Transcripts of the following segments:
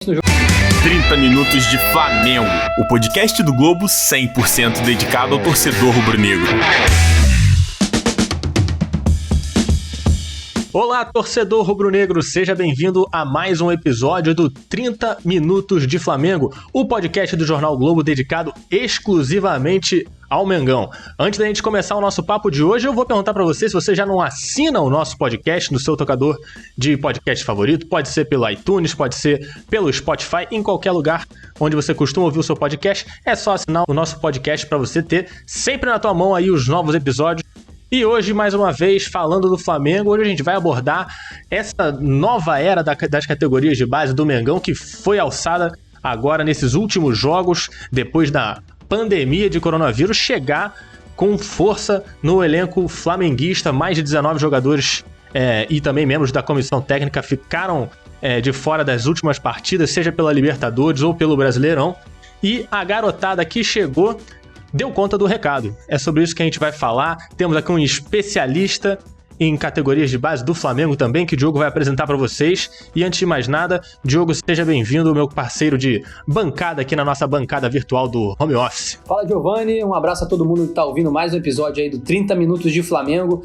no jogo. 30 minutos de Flamengo, o podcast do Globo 100% dedicado ao torcedor rubro-negro. Olá, torcedor rubro-negro, seja bem-vindo a mais um episódio do 30 Minutos de Flamengo, o podcast do Jornal Globo dedicado exclusivamente ao Mengão. Antes da gente começar o nosso papo de hoje, eu vou perguntar pra você se você já não assina o nosso podcast no seu tocador de podcast favorito. Pode ser pelo iTunes, pode ser pelo Spotify, em qualquer lugar onde você costuma ouvir o seu podcast. É só assinar o nosso podcast pra você ter sempre na tua mão aí os novos episódios. E hoje, mais uma vez, falando do Flamengo, hoje a gente vai abordar essa nova era das categorias de base do Mengão, que foi alçada agora nesses últimos jogos, depois da pandemia de coronavírus, chegar com força no elenco flamenguista. Mais de 19 jogadores e também membros da comissão técnica ficaram de fora das últimas partidas, seja pela Libertadores ou pelo Brasileirão. E a garotada que chegou deu conta do recado. É sobre isso que a gente vai falar. Temos aqui um especialista em categorias de base do Flamengo também, que o Diogo vai apresentar para vocês. E antes de mais nada, Diogo, seja bem-vindo, meu parceiro de bancada aqui na nossa bancada virtual do Home Office. Fala, Giovanni, um abraço a todo mundo que tá ouvindo mais um episódio aí do 30 Minutos de Flamengo.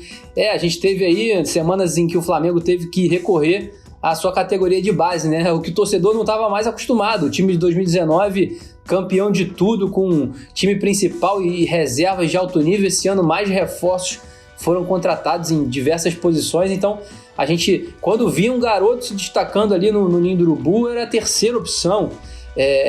A gente teve aí semanas em que o Flamengo teve que recorrer à sua categoria de base, né? O que o torcedor não estava mais acostumado. O time de 2019, campeão de tudo, com time principal e reservas de alto nível. Esse ano, mais reforços foram contratados em diversas posições. Então, a gente, quando via um garoto se destacando ali no Ninho do Urubu, era a terceira opção.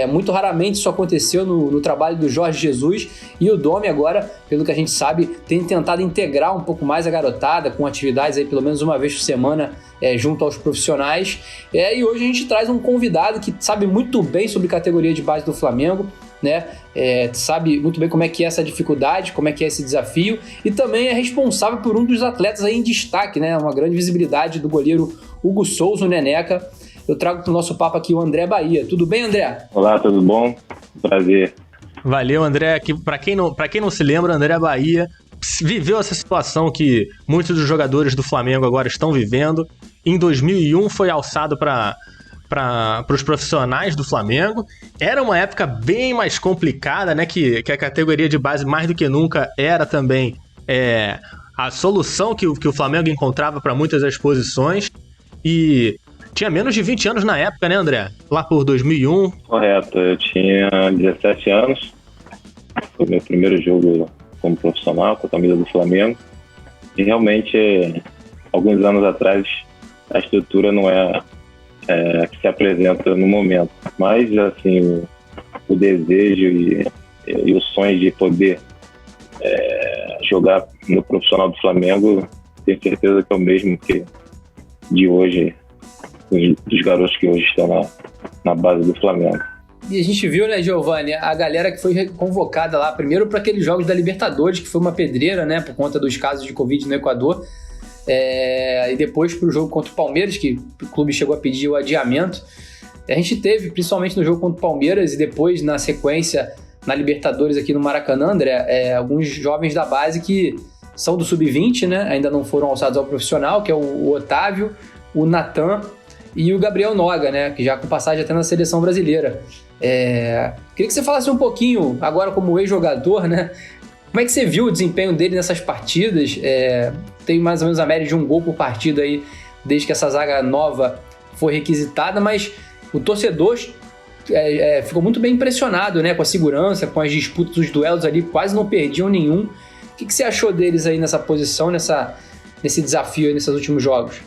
Muito raramente isso aconteceu no trabalho do Jorge Jesus, e o Domi agora, pelo que a gente sabe, tem tentado integrar um pouco mais a garotada com atividades aí pelo menos uma vez por semana junto aos profissionais. E hoje a gente traz um convidado que sabe muito bem sobre categoria de base do Flamengo, né? Sabe muito bem como é que é essa dificuldade, como é que é esse desafio, e também é responsável por um dos atletas aí em destaque, né? Uma grande visibilidade do goleiro Hugo Souza, o Neneca. Eu trago para o nosso papo aqui o André Bahia. Tudo bem, André? Olá, tudo bom? Prazer. Valeu, André. Para quem não se lembra, André Bahia viveu essa situação que muitos dos jogadores do Flamengo agora estão vivendo. Em 2001 foi alçado para os profissionais do Flamengo. Era uma época bem mais complicada, né? Que a categoria de base, mais do que nunca, era também a solução que o Flamengo encontrava para muitas das posições. E tinha menos de 20 anos na época, né, André? Lá por 2001. Correto, eu tinha 17 anos. Foi meu primeiro jogo como profissional com a camisa do Flamengo. E realmente, alguns anos atrás, a estrutura não é a que se apresenta no momento. Mas, assim, o desejo e o sonho de poder jogar no profissional do Flamengo, tenho certeza que é o mesmo que de hoje, dos garotos que hoje estão na base do Flamengo. E a gente viu, né, Giovanni, a galera que foi convocada lá, primeiro para aqueles jogos da Libertadores, que foi uma pedreira, né, por conta dos casos de Covid no Equador, e depois para o jogo contra o Palmeiras, que o clube chegou a pedir o adiamento. A gente teve, principalmente no jogo contra o Palmeiras e depois, na sequência, na Libertadores aqui no Maracanã, André, alguns jovens da base que são do Sub-20, né, ainda não foram alçados ao profissional, que é o Otávio, o Natan e o Gabriel Noga, né, que já com passagem até na seleção brasileira. Queria que você falasse um pouquinho, agora como ex-jogador, né, como é que você viu o desempenho dele nessas partidas? Tem mais ou menos a média de 1 gol por partida aí, desde que essa zaga nova foi requisitada, mas o torcedor ficou muito bem impressionado, né, com a segurança, com as disputas, os duelos ali, quase não perdiam nenhum. O que você achou deles aí nessa posição, nesse desafio aí nesses últimos jogos?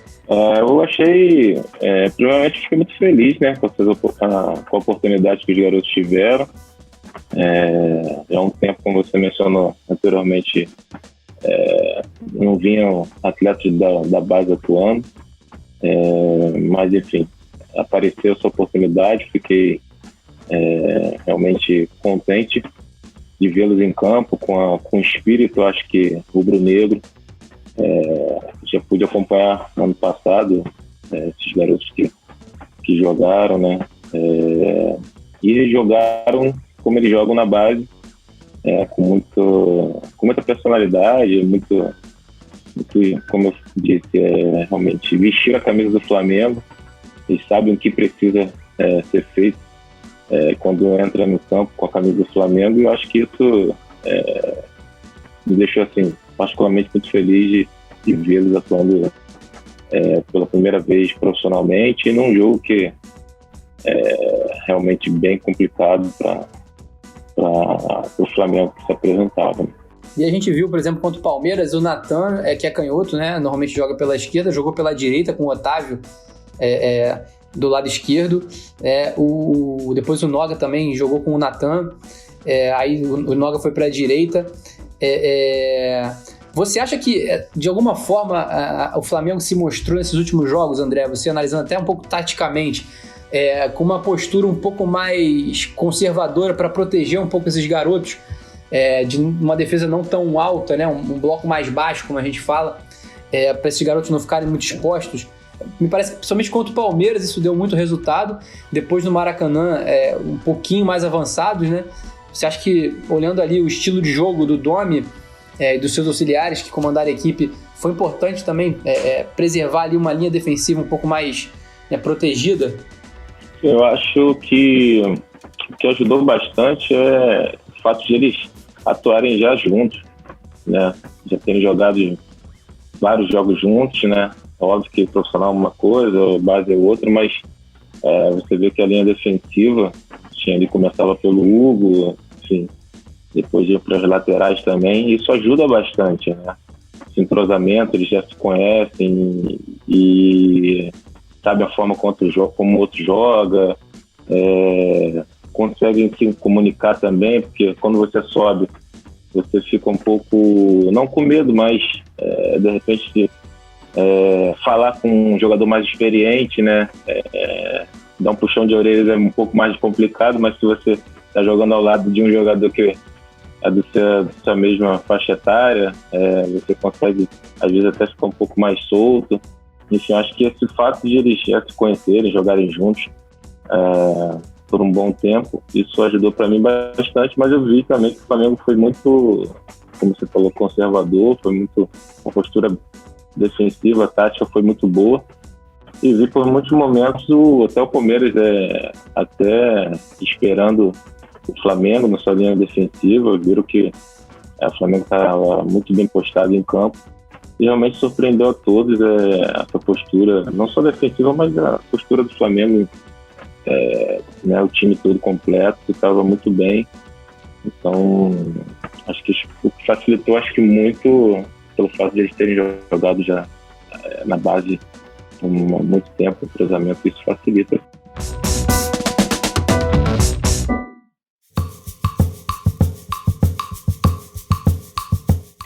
Eu achei, primeiramente fiquei muito feliz, né, com a oportunidade que os garotos tiveram. Já há um tempo, como você mencionou anteriormente, não vinham atletas da base atuando, mas enfim, apareceu essa oportunidade, fiquei realmente contente de vê-los em campo com o espírito, acho que rubro-negro. Já pude acompanhar no ano passado esses garotos que jogaram, né? E jogaram como eles jogam na base, com muita personalidade, muito, como eu disse, realmente vestir a camisa do Flamengo. Eles sabem o que precisa ser feito quando entra no campo com a camisa do Flamengo, e eu acho que isso me deixou assim, particularmente muito feliz de vê-los atuando pela primeira vez profissionalmente, e num jogo que é realmente bem complicado para o Flamengo que se apresentava. E a gente viu, por exemplo, contra o Palmeiras, o Natan, que é canhoto, né? Normalmente joga pela esquerda, jogou pela direita com o Otávio do lado esquerdo. Depois o Noga também jogou com o Natan. Aí o Noga foi para a direita. Você acha que, de alguma forma, o Flamengo se mostrou nesses últimos jogos, André, você analisando até um pouco taticamente, com uma postura um pouco mais conservadora para proteger um pouco esses garotos, de uma defesa não tão alta, né? Um bloco mais baixo, como a gente fala, para esses garotos não ficarem muito expostos? Me parece que, principalmente contra o Palmeiras, isso deu muito resultado. Depois no Maracanã, um pouquinho mais avançados, né? Você acha que, olhando ali o estilo de jogo do Domi e dos seus auxiliares que comandaram a equipe, foi importante também preservar ali uma linha defensiva um pouco mais protegida? Eu acho que o que ajudou bastante é o fato de eles atuarem já juntos, né? Já terem jogado vários jogos juntos, né? Óbvio que profissional é uma coisa, base é outra, mas você vê que a linha defensiva começava pelo Hugo, enfim, depois ia para as laterais também, e isso ajuda bastante, né? Esse entrosamento, eles já se conhecem e sabe a forma como o outro joga, conseguem se comunicar também, porque quando você sobe, você fica um pouco, não com medo, mas de repente falar com um jogador mais experiente, né? Dar um puxão de orelha é um pouco mais complicado, mas se você está jogando ao lado de um jogador que é da sua mesma faixa etária, você consegue, às vezes, até ficar um pouco mais solto. Enfim, acho que esse fato de eles já se conhecerem, jogarem juntos por um bom tempo, isso ajudou para mim bastante, mas eu vi também que o Flamengo foi muito, como você falou, conservador, foi muito, uma postura defensiva, a tática foi muito boa, e vi por muitos momentos até o Palmeiras até esperando o Flamengo na sua linha defensiva, viram que o Flamengo estava muito bem postado em campo, e realmente surpreendeu a todos essa postura, não só defensiva, mas a postura do Flamengo, né, o time todo completo, estava muito bem. Então, acho que o que facilitou, muito pelo fato de eles terem jogado já na base há muito tempo, o cruzamento, isso facilita.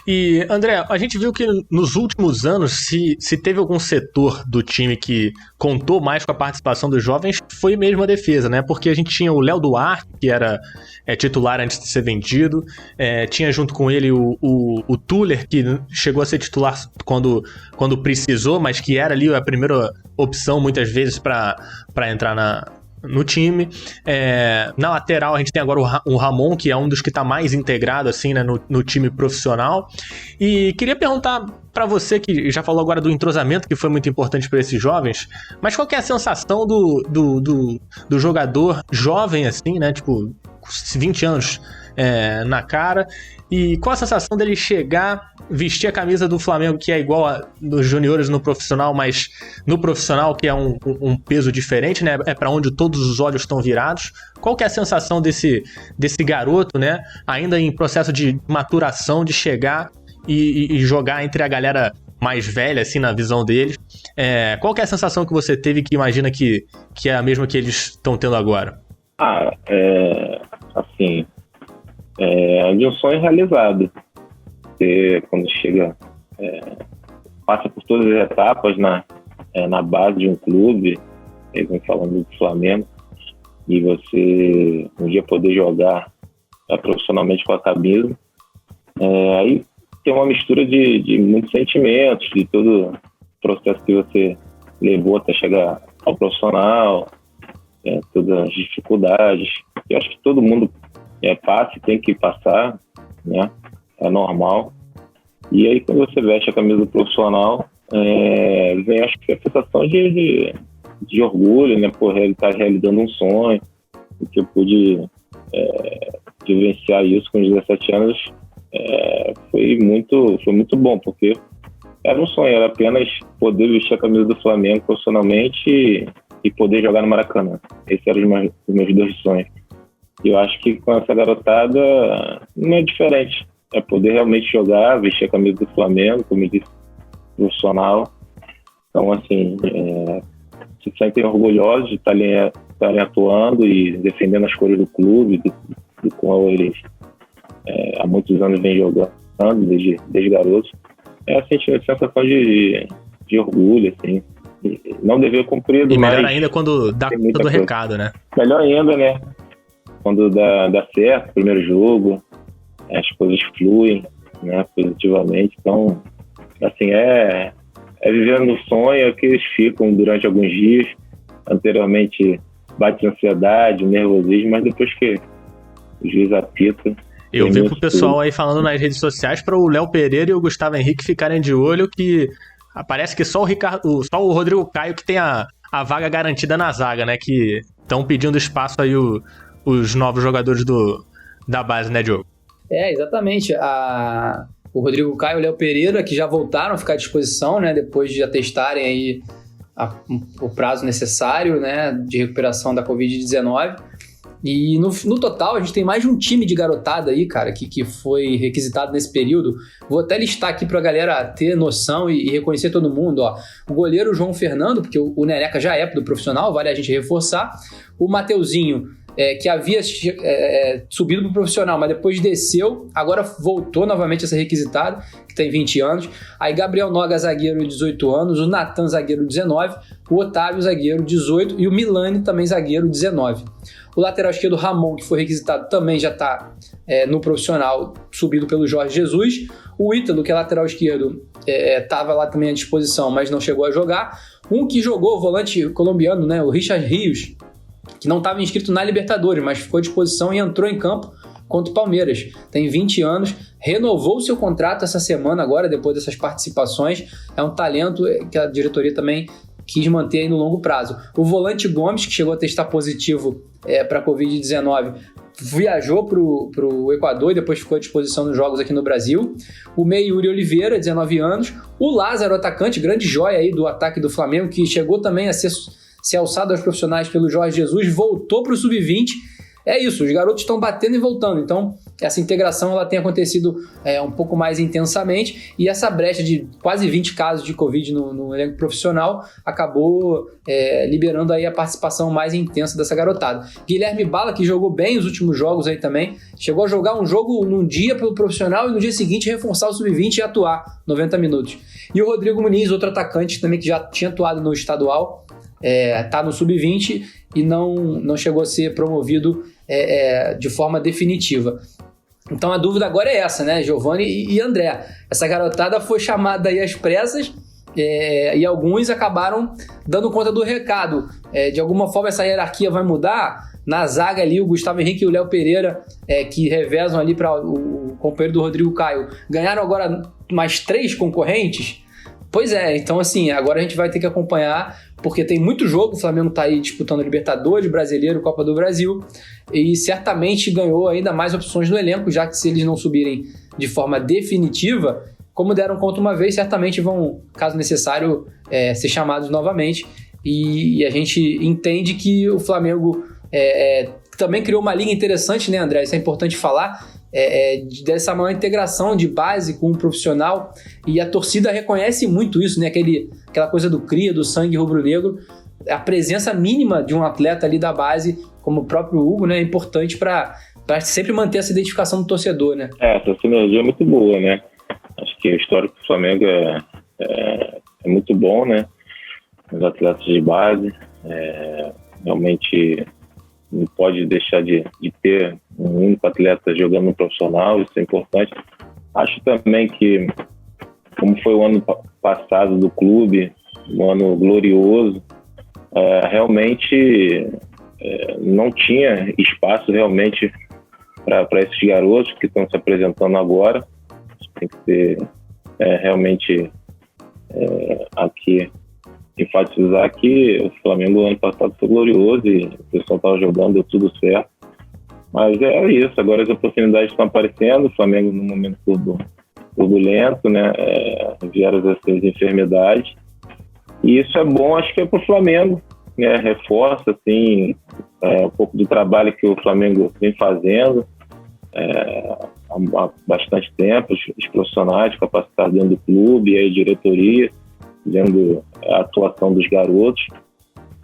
E, André, a gente viu que nos últimos anos, se teve algum setor do time que contou mais com a participação dos jovens, foi mesmo a defesa, né? Porque a gente tinha o Léo Duarte, que era titular antes de ser vendido, tinha junto com ele o Tuller, que chegou a ser titular quando precisou, mas que era ali a primeira opção, muitas vezes, para entrar no time. Na lateral a gente tem agora o Ramon, que é um dos que está mais integrado assim, né, no time profissional. E queria perguntar para você, que já falou agora do entrosamento, que foi muito importante para esses jovens, mas qual que é a sensação do jogador jovem, assim, né, tipo 20 anos na cara, e qual a sensação dele chegar, vestir a camisa do Flamengo, que é igual a dos juniores no profissional, mas no profissional, que é um peso diferente, né? É para onde todos os olhos estão virados. Qual que é a sensação desse garoto, né? Ainda em processo de maturação, de chegar e jogar entre a galera mais velha, assim, na visão deles. Qual que é a sensação que você teve, que imagina que é a mesma que eles estão tendo agora? Assim, de um sonho realizado. Você, quando chega, passa por todas as etapas na base de um clube, vem falando do Flamengo, e você um dia poder jogar profissionalmente com a camisa, aí tem uma mistura de muitos sentimentos, de todo o processo que você levou até chegar ao profissional, todas as dificuldades. Eu acho que todo mundo passa e tem que passar, né? É normal. E aí, quando você veste a camisa do profissional, vem, acho que a sensação de de orgulho, né, por ele estar realizando um sonho, e que eu pude vivenciar isso com 17 anos, foi muito bom, porque era um sonho, era apenas poder vestir a camisa do Flamengo profissionalmente e poder jogar no Maracanã. Esses eram os meus 2 sonhos. E eu acho que com essa garotada não é diferente. É poder realmente jogar, vestir a camisa do Flamengo, como eu disse, profissional. Então, assim, se sentem orgulhosos de estarem atuando e defendendo as cores do clube, do qual eles há muitos anos vêm jogando, desde garotos. Assim, tive a sensação de orgulho, assim. Não dever cumprir. E melhor ainda quando dá conta do recado, né? Melhor ainda, né? Quando dá certo, o primeiro jogo, as coisas fluem, né, positivamente. Então, assim, viver no sonho que eles ficam durante alguns dias. Anteriormente, bate ansiedade, nervosismo, mas depois que o juiz apita... Eu vi pro pessoal aí falando nas redes sociais para o Léo Pereira e o Gustavo Henrique ficarem de olho que parece que só o Rodrigo Caio que tem a vaga garantida na zaga, né? Que estão pedindo espaço aí os novos jogadores da base, né, Diogo? Exatamente. O Rodrigo Caio e o Léo Pereira, que já voltaram a ficar à disposição, né? Depois de já testarem aí o prazo necessário, né? De recuperação da Covid-19. E no total, a gente tem mais de um time de garotada aí, cara, que foi requisitado nesse período. Vou até listar aqui pra galera ter noção e reconhecer todo mundo, ó. O goleiro João Fernando, porque o Neneca já é do profissional, vale a gente reforçar. O Mateuzinho, que havia subido pro profissional, mas depois desceu, agora voltou novamente a ser requisitado, que tem 20 anos. Aí Gabriel Noga, zagueiro, 18 anos. O Natan, zagueiro, 19. O Otávio, zagueiro, 18. E o Milani, também zagueiro, 19. O lateral esquerdo, Ramon, que foi requisitado, também já está no profissional, subido pelo Jorge Jesus. O Ítalo, que é lateral esquerdo, estava lá também à disposição, mas não chegou a jogar. Um que jogou, o volante colombiano, né, o Richard Rios, que não estava inscrito na Libertadores, mas ficou à disposição e entrou em campo contra o Palmeiras. Tem 20 anos, renovou o seu contrato essa semana agora, depois dessas participações. É um talento que a diretoria também quis manter aí no longo prazo. O volante Gomes, que chegou a testar positivo para a Covid-19, viajou para o Equador e depois ficou à disposição nos jogos aqui no Brasil. O meia Yuri Oliveira, 19 anos. O Lázaro, atacante, grande joia aí do ataque do Flamengo, que chegou também a ser alçado aos profissionais pelo Jorge Jesus, voltou para o Sub-20. É isso, os garotos estão batendo e voltando, então essa integração ela tem acontecido um pouco mais intensamente, e essa brecha de quase 20 casos de Covid no elenco profissional acabou liberando aí a participação mais intensa dessa garotada. Guilherme Bala, que jogou bem os últimos jogos aí também, chegou a jogar um jogo num dia pelo profissional e no dia seguinte reforçar o Sub-20 e atuar 90 minutos. E o Rodrigo Muniz, outro atacante também que já tinha atuado no estadual, tá no Sub-20 e não chegou a ser promovido de forma definitiva. Então a dúvida agora é essa, né, Giovani e André? Essa garotada foi chamada aí às pressas e alguns acabaram dando conta do recado. De alguma forma essa hierarquia vai mudar? Na zaga ali o Gustavo Henrique e o Léo Pereira, que revezam ali para o companheiro do Rodrigo Caio, ganharam agora mais 3 concorrentes? Pois então assim, agora a gente vai ter que acompanhar, porque tem muito jogo, o Flamengo tá aí disputando Libertadores, Brasileiro, Copa do Brasil, e certamente ganhou ainda mais opções no elenco, já que se eles não subirem de forma definitiva, como deram conta uma vez, certamente vão, caso necessário, ser chamados novamente, e a gente entende que o Flamengo também criou uma liga interessante, né, André? Isso é importante falar, dessa maior integração de base com o profissional, e a torcida reconhece muito isso, né? Aquela coisa do cria, do sangue rubro-negro, a presença mínima de um atleta ali da base, como o próprio Hugo, né, é importante para sempre manter essa identificação do torcedor, né? Essa sinergia é muito boa, né? Acho que o histórico do Flamengo é muito bom, né? Os atletas de base, realmente não pode deixar de ter um único atleta jogando no profissional, isso é importante. Acho também que, como foi o ano passado do clube, um ano glorioso, realmente não tinha espaço realmente para esses garotos que estão se apresentando agora. Tem que ser realmente aqui enfatizar que o Flamengo ano passado foi glorioso e o pessoal estava jogando, deu tudo certo. Mas é isso, agora as oportunidades estão aparecendo, o Flamengo num momento turbulento, né? Vieram essas enfermidades. E isso é bom, acho que é para o Flamengo, né? Reforça assim, um pouco do trabalho que o Flamengo vem fazendo há bastante tempo, os profissionais capacitados dentro do clube, a diretoria, vendo a atuação dos garotos.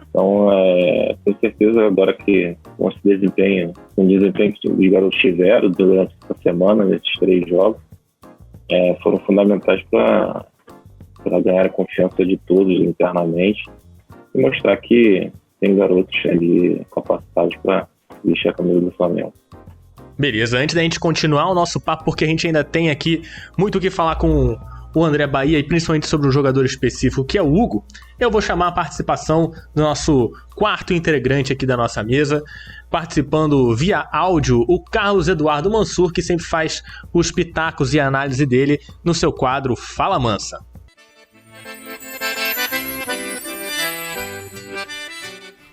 Então, tenho certeza agora que com o desempenho que os garotos tiveram durante essa semana, nesses 3 jogos, foram fundamentais para ganhar a confiança de todos internamente e mostrar que tem garotos ali capacitados para vestir a camisa do Flamengo. Beleza, antes da gente continuar o nosso papo, porque a gente ainda tem aqui muito o que falar com o André Bahia e principalmente sobre um jogador específico que é o Hugo, eu vou chamar a participação do nosso 4º integrante aqui da nossa mesa, participando via áudio, o Carlos Eduardo Mansur, que sempre faz os pitacos e a análise dele no seu quadro Fala Mansa.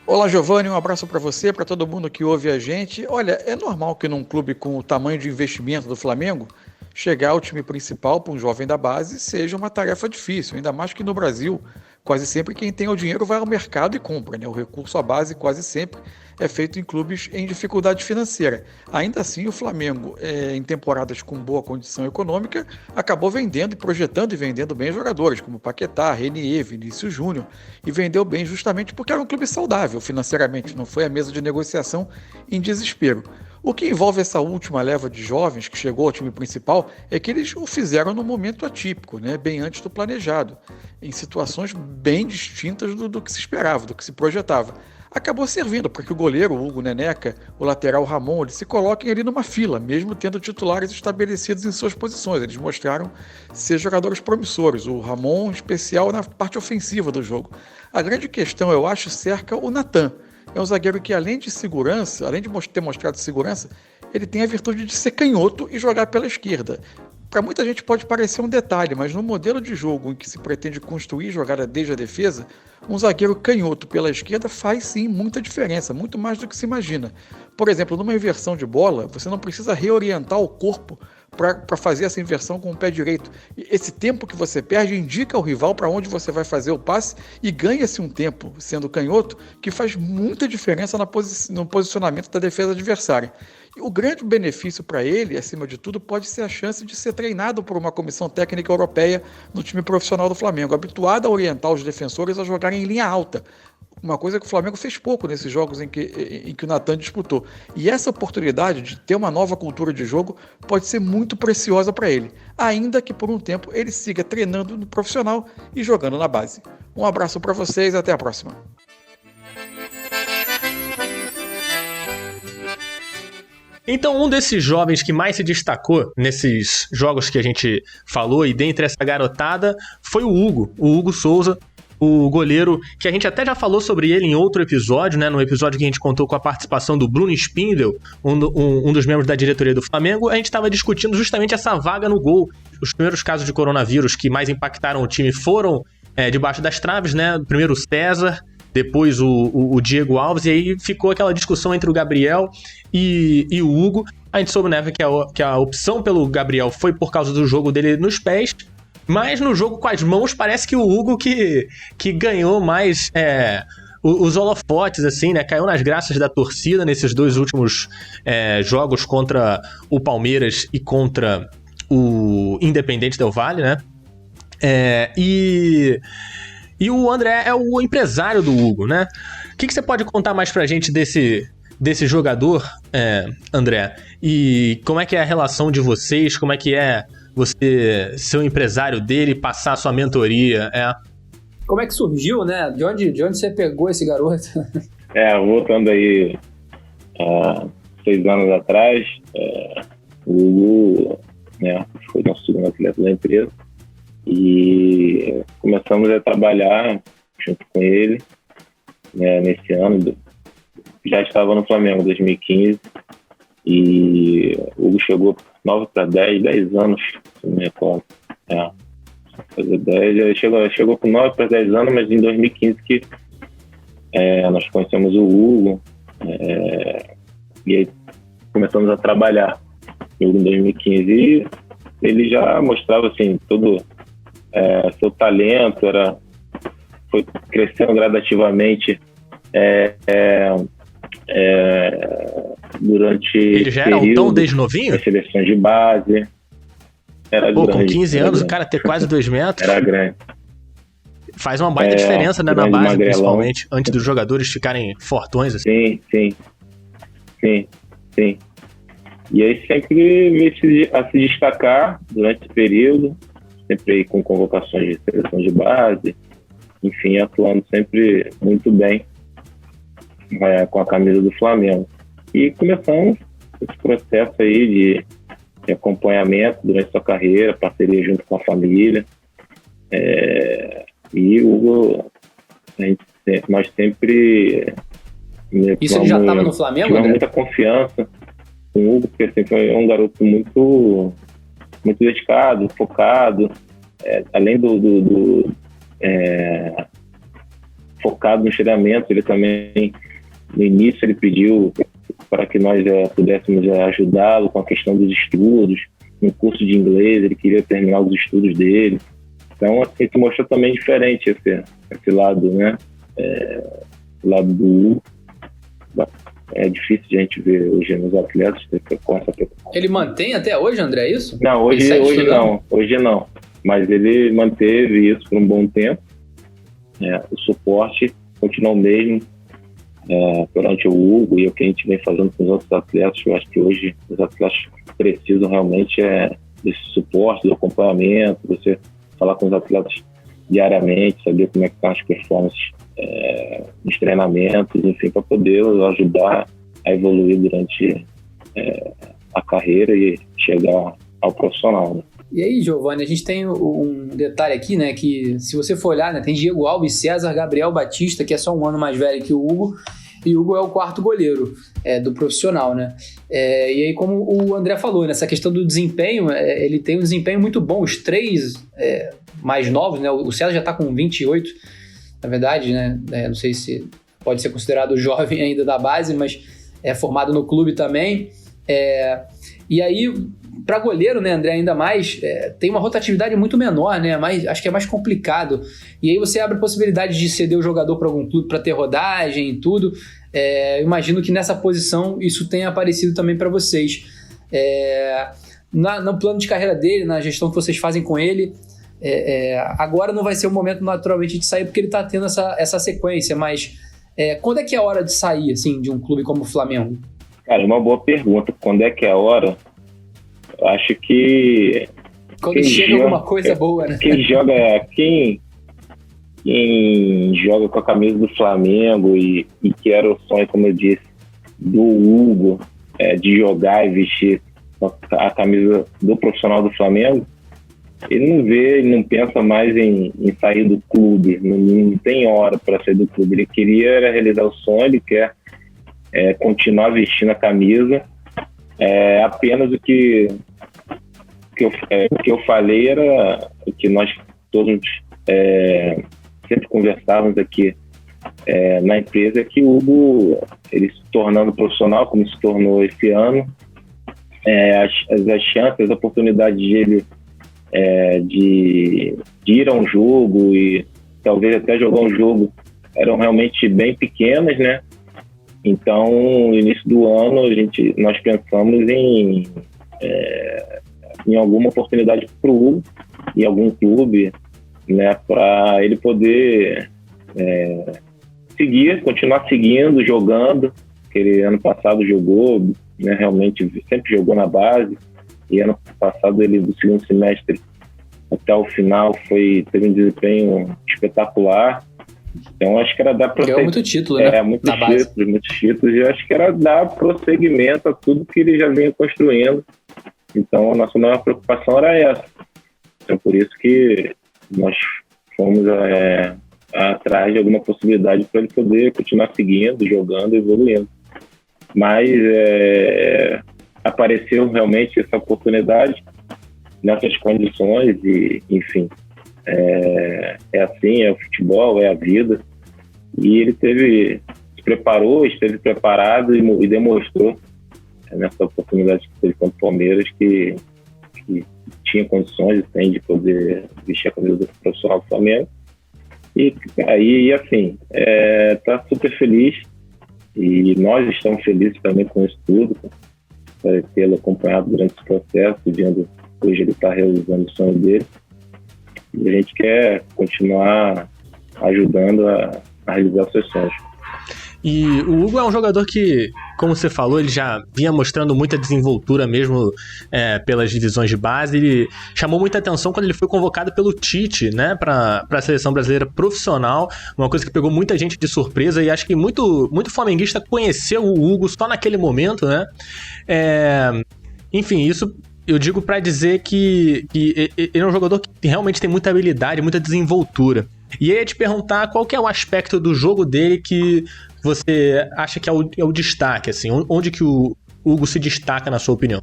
Olá, Giovanni, um abraço para você, para todo mundo que ouve a gente. Olha, é normal que num clube com o tamanho de investimento do Flamengo, chegar ao time principal para um jovem da base seja uma tarefa difícil, ainda mais que no Brasil, quase sempre quem tem o dinheiro vai ao mercado e compra, né? O recurso à base quase sempre é feito em clubes em dificuldade financeira. Ainda assim, o Flamengo, em temporadas com boa condição econômica, acabou vendendo e projetando e vendendo bem jogadores, como Paquetá, Renier, Vinícius Júnior, e vendeu bem justamente porque era um clube saudável financeiramente, não foi a mesa de negociação em desespero. O que envolve essa última leva de jovens que chegou ao time principal é que eles o fizeram num momento atípico, né? Bem antes do planejado, em situações bem distintas do que se esperava, do que se projetava. Acabou servindo para que o goleiro, o Hugo Neneca, o lateral Ramon, eles se coloquem ali numa fila, mesmo tendo titulares estabelecidos em suas posições. Eles mostraram ser jogadores promissores, o Ramon em especial na parte ofensiva do jogo. A grande questão, eu acho, cerca o Natan. É um zagueiro que, além de segurança, além de ter mostrado segurança, ele tem a virtude de ser canhoto e jogar pela esquerda. Para muita gente pode parecer um detalhe, mas no modelo de jogo em que se pretende construir jogada desde a defesa, um zagueiro canhoto pela esquerda faz sim muita diferença, muito mais do que se imagina. Por exemplo, numa inversão de bola, você não precisa reorientar o corpo para fazer essa inversão com o pé direito. Esse tempo que você perde indica ao rival para onde você vai fazer o passe e ganha-se um tempo, sendo canhoto, que faz muita diferença no posicionamento da defesa adversária. E o grande benefício para ele, acima de tudo, pode ser a chance de ser treinado por uma comissão técnica europeia no time profissional do Flamengo, habituada a orientar os defensores a jogarem em linha alta. Uma coisa que o Flamengo fez pouco nesses jogos em que o Natan disputou. E essa oportunidade de ter uma nova cultura de jogo pode ser muito preciosa para ele, ainda que por um tempo ele siga treinando no profissional e jogando na base. Um abraço para vocês, até a próxima. Então, um desses jovens que mais se destacou nesses jogos que a gente falou, e dentre essa garotada, foi o Hugo Souza, o goleiro, que a gente até já falou sobre ele em outro episódio, né? No episódio que a gente contou com a participação do Bruno Spindel, um dos membros da diretoria do Flamengo. A gente estava discutindo justamente essa vaga no gol. Os primeiros casos de coronavírus que mais impactaram o time foram debaixo das traves, né? Primeiro o César, depois o Diego Alves, e aí ficou aquela discussão entre o Gabriel e o Hugo. A gente soube, né, que a opção pelo Gabriel foi por causa do jogo dele nos pés, mas no jogo com as mãos parece que o Hugo que ganhou mais os holofotes, assim, né? Caiu nas graças da torcida nesses 2 últimos jogos contra o Palmeiras e contra o Independente Del Valle, né? E o André é o empresário do Hugo, né? O que você pode contar mais pra gente desse jogador, André? E como é que é a relação de vocês? Como é que é você ser o empresário dele, passar a sua mentoria? Como é que surgiu, né? De onde você pegou esse garoto? Voltando aí 6 anos atrás, o Hugo, né, foi nosso segundo atleta da empresa. E começamos a trabalhar junto com ele, né, nesse ano. Já estava no Flamengo em 2015 e o Hugo chegou 9 para 10 anos, se não me recordo. fazer 10. Chegou com 9 para 10 anos, mas em 2015 que nós conhecemos o Hugo, e aí começamos a trabalhar em 2015. E ele já mostrava assim, todo seu talento, foi crescendo gradativamente durante Ele já era altão desde novinho? As seleções de base. Era Pô, grande, com 15 anos, grande. o cara ter quase 2 metros. Era grande. Faz uma baita diferença, né, na grande, base, magrelão. principalmente, antes dos jogadores ficarem fortões, assim. Sim. E aí sempre veio a se destacar durante esse período, sempre aí com convocações de seleção de base, enfim, atuando sempre muito bem com a camisa do Flamengo. E começamos esse processo aí de acompanhamento durante sua carreira, parceria junto com a família. E o Hugo, nós sempre... Isso ele já estava no Flamengo, tivemos André? muita confiança com o Hugo, porque sempre foi um garoto muito dedicado, focado, além do focado no treinamento. Ele também, no início, ele pediu para que nós pudéssemos ajudá-lo com a questão dos estudos, no curso de inglês. Ele queria terminar os estudos dele. Então, assim, se mostrou também diferente esse lado, né? Esse lado do Hugo. É difícil de a gente ver hoje nos atletas com essa preocupação. Ele mantém até hoje, André, isso? Não, hoje não. Mas ele manteve isso por um bom tempo. O suporte continua o mesmo perante o Hugo, e o que a gente vem fazendo com os outros atletas. Eu acho que hoje os atletas precisam realmente desse suporte, do acompanhamento, você falar com os atletas diariamente, saber como é que estão as performances nos treinamentos, enfim, para poder ajudar a evoluir durante a carreira e chegar ao profissional, né? E aí, Giovanni, a gente tem um detalhe aqui, né, que se você for olhar, né, tem Diego Alves, César, Gabriel Batista, que é só um ano mais velho que o Hugo, e o Hugo é o quarto goleiro do profissional, né? E aí, como o André falou, nessa questão do desempenho, ele tem um desempenho muito bom. Os três mais novos, né? O César já está com 28, na verdade, né? Não sei se pode ser considerado jovem ainda da base, mas é formado no clube também. E aí, para goleiro, né, André, ainda mais, tem uma rotatividade muito menor, né? Acho que é mais complicado. E aí você abre a possibilidade de ceder o jogador para algum clube para ter rodagem e tudo. Imagino que nessa posição isso tenha aparecido também para vocês. No plano de carreira dele, na gestão que vocês fazem com ele, agora não vai ser o momento naturalmente de sair, porque ele está tendo essa sequência, mas quando é que é a hora de sair, assim, de um clube como o Flamengo? Cara, uma boa pergunta. Quando é que é a hora? Eu acho que... Quando chega alguma coisa boa, né? Quem joga com a camisa do Flamengo e que era o sonho, como eu disse, do Hugo, de jogar e vestir a camisa do profissional do Flamengo, ele não pensa mais em sair do clube, não tem hora para sair do clube. Ele queria realizar o sonho, ele quer continuar vestindo a camisa. Apenas o que eu falei era o que nós todos sempre conversávamos aqui na empresa, que o Hugo, ele se tornando profissional, como se tornou esse ano, as chances, as oportunidades dele de ir a um jogo e talvez até jogar um jogo eram realmente bem pequenas, né? Então, no início do ano, nós pensamos em alguma oportunidade para o Hugo, em algum clube, né, para ele poder continuar seguindo, jogando. Ele ano passado jogou, né, realmente sempre jogou na base, e ano passado ele, do segundo semestre até o final, teve um desempenho espetacular. Então acho que era dar prosseguimento. Muito título, né? Muitos títulos, e acho que era dar prosseguimento a tudo que ele já vinha construindo. Então a nossa maior preocupação era essa. Então por isso que nós fomos atrás de alguma possibilidade para ele poder continuar seguindo, jogando, evoluindo. Mas apareceu realmente essa oportunidade nessas condições e, enfim, É assim, é o futebol, é a vida. E ele esteve preparado e demonstrou nessa oportunidade que teve contra o Palmeiras que tinha condições e tem de poder vestir a camisa do profissional do Flamengo. E aí, assim, tá super feliz e nós estamos felizes também com isso tudo, por tê-lo acompanhado durante esse processo, vendo hoje ele está realizando o sonho dele. E a gente quer continuar ajudando a realizar os seus sonhos. E o Hugo é um jogador que, como você falou, ele já vinha mostrando muita desenvoltura mesmo pelas divisões de base. Ele chamou muita atenção quando ele foi convocado pelo Tite, né, para a seleção brasileira profissional, uma coisa que pegou muita gente de surpresa, e acho que muito flamenguista conheceu o Hugo só naquele momento, né? Enfim, isso eu digo para dizer que ele é um jogador que realmente tem muita habilidade, muita desenvoltura. E aí eu ia te perguntar qual que é o aspecto do jogo dele que você acha que é o destaque, assim, onde que o Hugo se destaca, na sua opinião?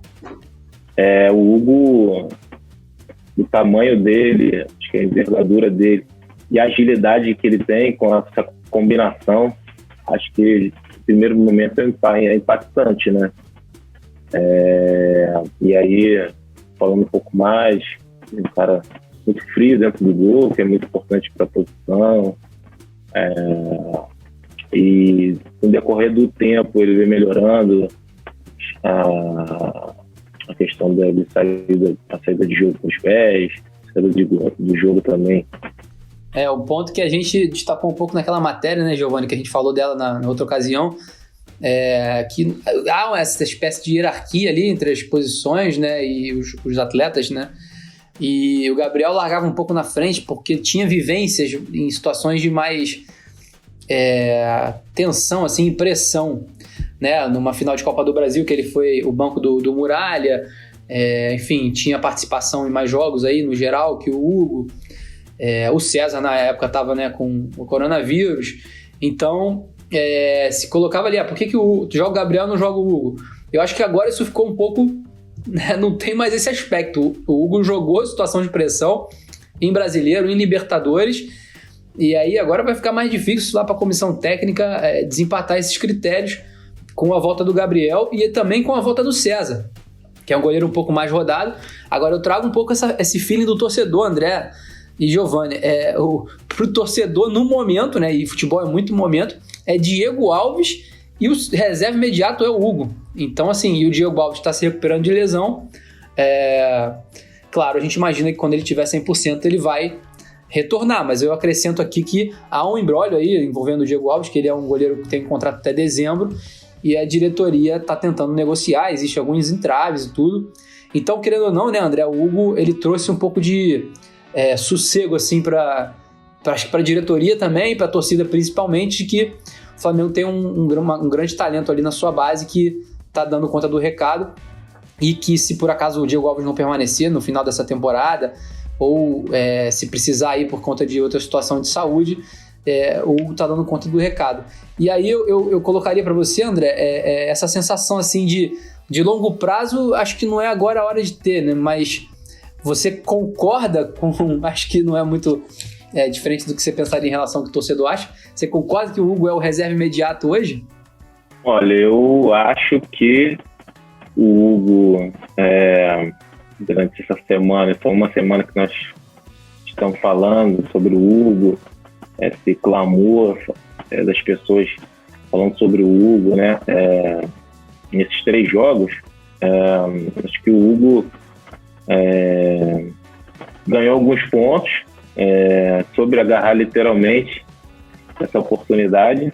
O Hugo, o tamanho dele, acho que a envergadura dele e a agilidade que ele tem com essa combinação, acho que no primeiro momento é impactante, né? E aí, falando um pouco mais, um cara muito frio dentro do gol, que é muito importante para a posição. E no decorrer do tempo ele vem melhorando a questão da saída de jogo com os pés, saída do jogo também. O ponto que a gente destacou um pouco naquela matéria, né, Giovanni, que a gente falou dela na outra ocasião, que há essa espécie de hierarquia ali entre as posições, né, e os atletas, né? E o Gabriel largava um pouco na frente porque tinha vivências em situações de mais tensão, assim, pressão, né? Numa final de Copa do Brasil, que ele foi o banco do Muralha, enfim, tinha participação em mais jogos aí, no geral, que o Hugo, o César na época estava, né, com o coronavírus, então se colocava ali, por que tu joga o Gabriel e não joga o Hugo? Eu acho que agora isso ficou um pouco, né, não tem mais esse aspecto. O Hugo jogou situação de pressão em Brasileiro, em Libertadores, e aí agora vai ficar mais difícil lá para a comissão técnica desempatar esses critérios com a volta do Gabriel e também com a volta do César, que é um goleiro um pouco mais rodado. Agora eu trago um pouco esse feeling do torcedor, André e Giovanni. Pro torcedor no momento, né, e futebol é muito momento, é Diego Alves e o reserva imediato é o Hugo. Então, assim, e o Diego Alves está se recuperando de lesão. Claro, a gente imagina que quando ele tiver 100% ele vai retornar, mas eu acrescento aqui que há um imbróglio aí envolvendo o Diego Alves, que ele é um goleiro que tem contrato até dezembro, e a diretoria está tentando negociar, existem alguns entraves e tudo. Então, querendo ou não, né, André, o Hugo, ele trouxe um pouco de sossego, assim, para a diretoria também, para a torcida principalmente, de que o Flamengo tem um grande talento ali na sua base que está dando conta do recado, e que se por acaso o Diego Alves não permanecer no final dessa temporada, ou se precisar ir por conta de outra situação de saúde, o Hugo está dando conta do recado. E aí eu colocaria para você, André, essa sensação assim de longo prazo, acho que não é agora a hora de ter, né? Mas você concorda com... Acho que não é muito diferente do que você pensaria em relação ao que o torcedor acha. Você concorda que o Hugo é o reserva imediato hoje? Olha, eu acho que o Hugo... durante essa semana, foi uma semana que nós estamos falando sobre o Hugo, esse clamor das pessoas falando sobre o Hugo, né? Nesses 3 jogos, acho que o Hugo ganhou alguns pontos, sobre agarrar literalmente essa oportunidade,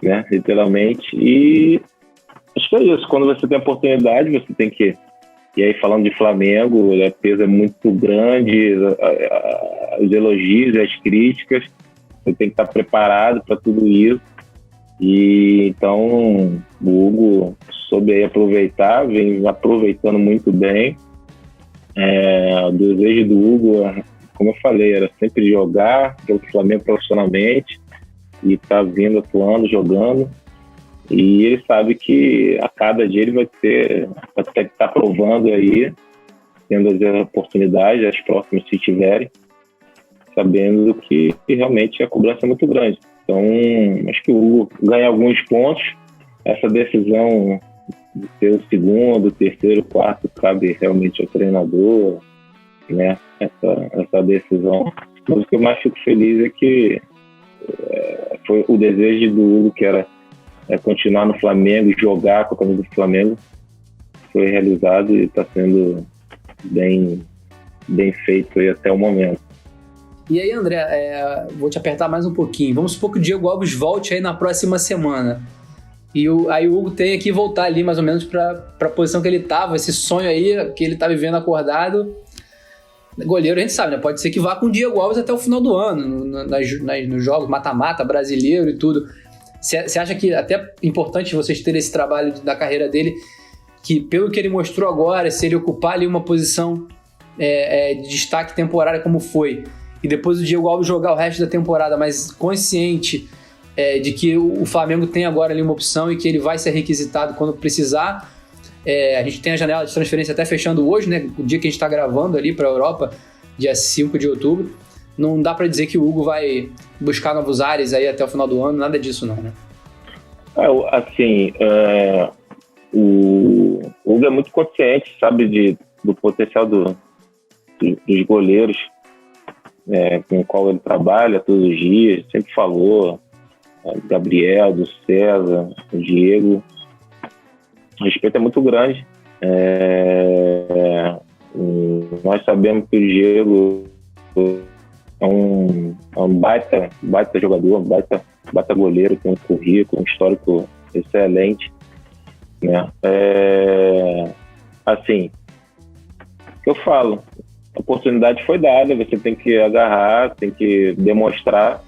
né? Literalmente, e acho que é isso. Quando você tem a oportunidade, você tem que... E aí, falando de Flamengo, a peso é muito grande, os elogios e as críticas, você tem que estar preparado para tudo isso. E então, o Hugo soube aí aproveitar, vem aproveitando muito bem. O desejo do Hugo, como eu falei, era sempre jogar pelo Flamengo profissionalmente e estar vindo, atuando, jogando. E ele sabe que a cada dia ele vai ter que estar provando aí, tendo as oportunidades, as próximas se tiverem. sabendo que realmente a cobrança é muito grande. Então, acho que o Hugo ganha alguns pontos. Essa decisão de ser o segundo, terceiro, quarto, cabe realmente ao treinador, né? Essa decisão. Mas o que eu mais fico feliz é que foi o desejo do Hugo, que era continuar no Flamengo e jogar com a camisa do Flamengo, foi realizado e está sendo bem feito aí até o momento. E aí, André, vou te apertar mais um pouquinho. Vamos supor que o Diego Alves volte aí na próxima semana. E aí o Hugo tem que voltar ali mais ou menos para a posição que ele estava, esse sonho aí que ele está vivendo acordado. Goleiro, a gente sabe, né? Pode ser que vá com o Diego Alves até o final do ano, nos jogos mata-mata, brasileiro e tudo. Você acha que até é importante vocês terem esse trabalho da carreira dele, que pelo que ele mostrou agora, se ele ocupar ali uma posição de destaque temporário como foi, e depois o Diego Alves jogar o resto da temporada, mas consciente de que o Flamengo tem agora ali uma opção e que ele vai ser requisitado quando precisar. A gente tem a janela de transferência até fechando hoje, né? O dia que a gente está gravando ali para a Europa, dia 5 de outubro. Não dá para dizer que o Hugo vai buscar novos ares aí até o final do ano, nada disso não, né? O Hugo é muito consciente, sabe, do potencial dos goleiros com o qual ele trabalha todos os dias, sempre falou, Gabriel, do César, o Diego. O respeito é muito grande. Nós sabemos que o Diego é um baita jogador, um baita goleiro, com um currículo, um histórico excelente, né? Assim, o que eu falo, a oportunidade foi dada, você tem que agarrar, tem que demonstrar,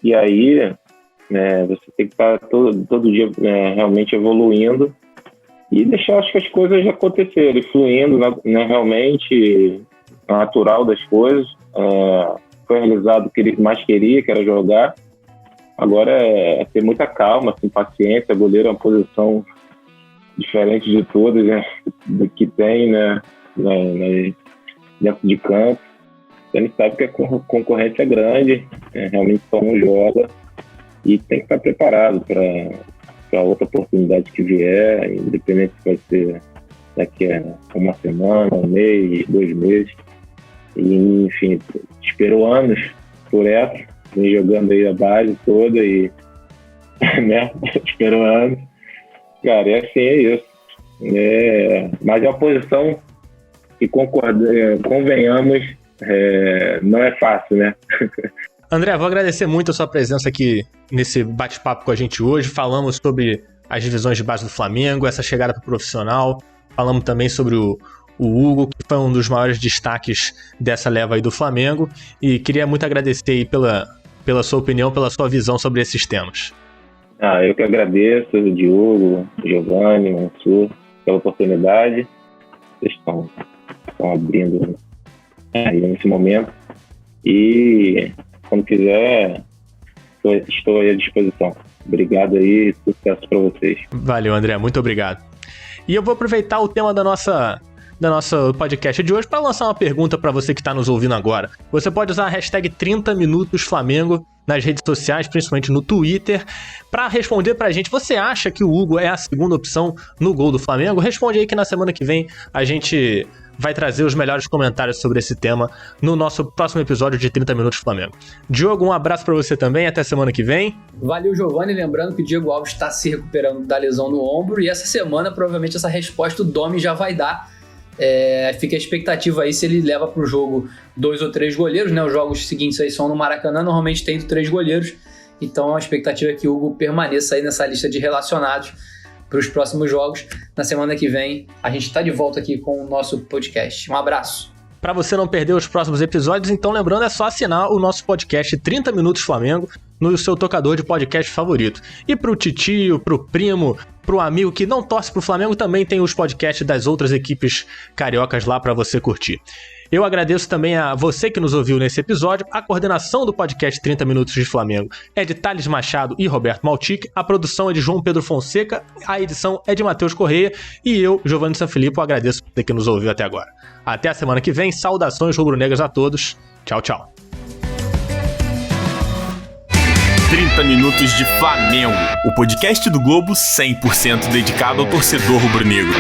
e aí você tem que estar todo dia realmente evoluindo e deixar as coisas acontecerem, fluindo, né, realmente natural das coisas. Foi realizado o que ele mais queria, que era jogar. Agora é ter muita calma, assim, paciência. Goleiro é uma posição diferente de todas, né, do que tem, né, dentro de campo. A gente sabe que a concorrência é grande, realmente só um joga e tem que estar preparado para outra oportunidade que vier, independente se vai ser daqui a uma semana, um mês, 2 meses. E, enfim, esperou anos por essa, vem jogando aí a base toda e né, esperou anos. Cara, é isso. Mas é uma posição que convenhamos, não é fácil, né? André, vou agradecer muito a sua presença aqui nesse bate-papo com a gente hoje. Falamos sobre as divisões de base do Flamengo, essa chegada para o profissional. Falamos também sobre o Hugo, que foi um dos maiores destaques dessa leva aí do Flamengo. E queria muito agradecer aí pela sua opinião, pela sua visão sobre esses temas. Eu que agradeço, o Diogo, o Giovanni, o Mansur, pela oportunidade. Vocês estão abrindo aí nesse momento. E quando quiser, estou aí à disposição. Obrigado aí, sucesso para vocês. Valeu, André, muito obrigado. E eu vou aproveitar o tema da nossa podcast de hoje para lançar uma pergunta para você que está nos ouvindo agora. Você pode usar a hashtag 30MinutosFlamengo nas redes sociais, principalmente no Twitter, para responder pra gente. Você acha que o Hugo é a segunda opção no gol do Flamengo? Responde aí que na semana que vem a gente vai trazer os melhores comentários sobre esse tema no nosso próximo episódio de 30 Minutos Flamengo. Diogo, um abraço pra você também, até semana que vem. Valeu, Giovanni, lembrando que o Diego Alves está se recuperando da lesão no ombro e essa semana provavelmente essa resposta o Domi já vai dar. Fica a expectativa aí se ele leva pro jogo 2 ou 3 goleiros, né? Os jogos seguintes aí são no Maracanã, normalmente tem 3 goleiros, então a expectativa é que o Hugo permaneça aí nessa lista de relacionados para os próximos jogos. Na semana que vem a gente está de volta aqui com o nosso podcast. Um abraço. Para você não perder os próximos episódios, então lembrando, é só assinar o nosso podcast 30 Minutos Flamengo no seu tocador de podcast favorito. E pro titio, pro primo, pro amigo que não torce pro Flamengo, também tem os podcasts das outras equipes cariocas lá para você curtir. Eu agradeço também a você que nos ouviu nesse episódio. A coordenação do podcast 30 Minutos de Flamengo é de Thales Machado e Roberto Maltic. A produção é de João Pedro Fonseca. A edição é de Matheus Correia. E eu, Giovanni Sanfilippo, agradeço você que nos ouviu até agora. Até a semana que vem. Saudações rubro-negras a todos. Tchau, tchau. 30 Minutos de Flamengo, o podcast do Globo 100% dedicado ao torcedor rubro-negro.